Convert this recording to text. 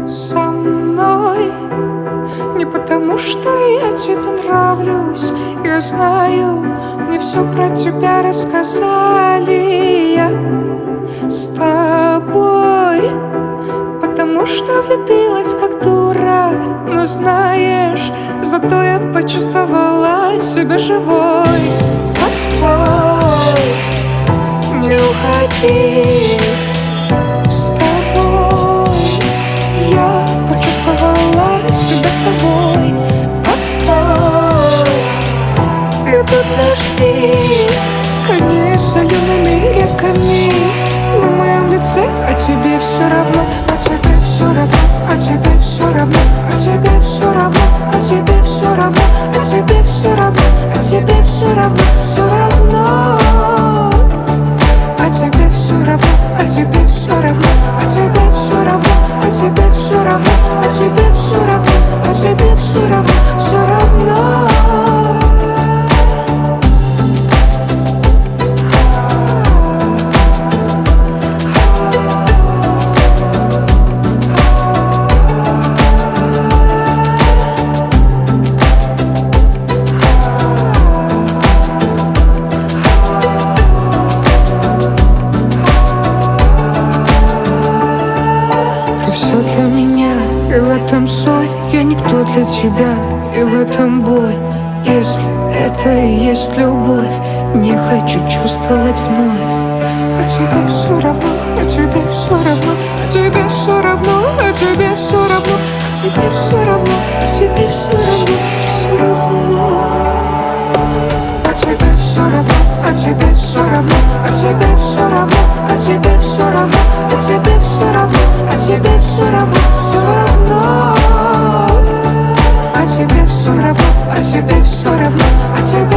со мной не потому, что я тебе нравлюсь. Я знаю, мне все про тебя рассказали. Я с тобой потому что влюбилась как дура. Но знаешь, зато я почувствовала себя живой. Постой, не уходи. С тобой я почувствовала себя собой. Постой, идут дожди, они солеными реками на моем лице, а тебе все равно, а тебе все равно, а тебе все равно, а тебе все равно, а тебе все равно, а тебе все равно, а тебе все равно, все равно. А тебе все равно, а тебе все равно, а тебе все равно, а тебе все равно, а тебе все равно, а тебе все равно, все равно. Все для меня, и в этом соль. Я никто для тебя, и в этом боль. Если это и есть любовь, не хочу чувствовать вновь. А тебе все равно, а тебе все равно, а тебе все равно, а тебе все равно, а тебе все равно, а тебе все равно, все равно. А тебе все равно, а тебе все равно, а тебе все равно, а тебе все равно, а тебе все равно, а тебе все равно, все равно. А тебе все равно, а тебе все равно, а тебе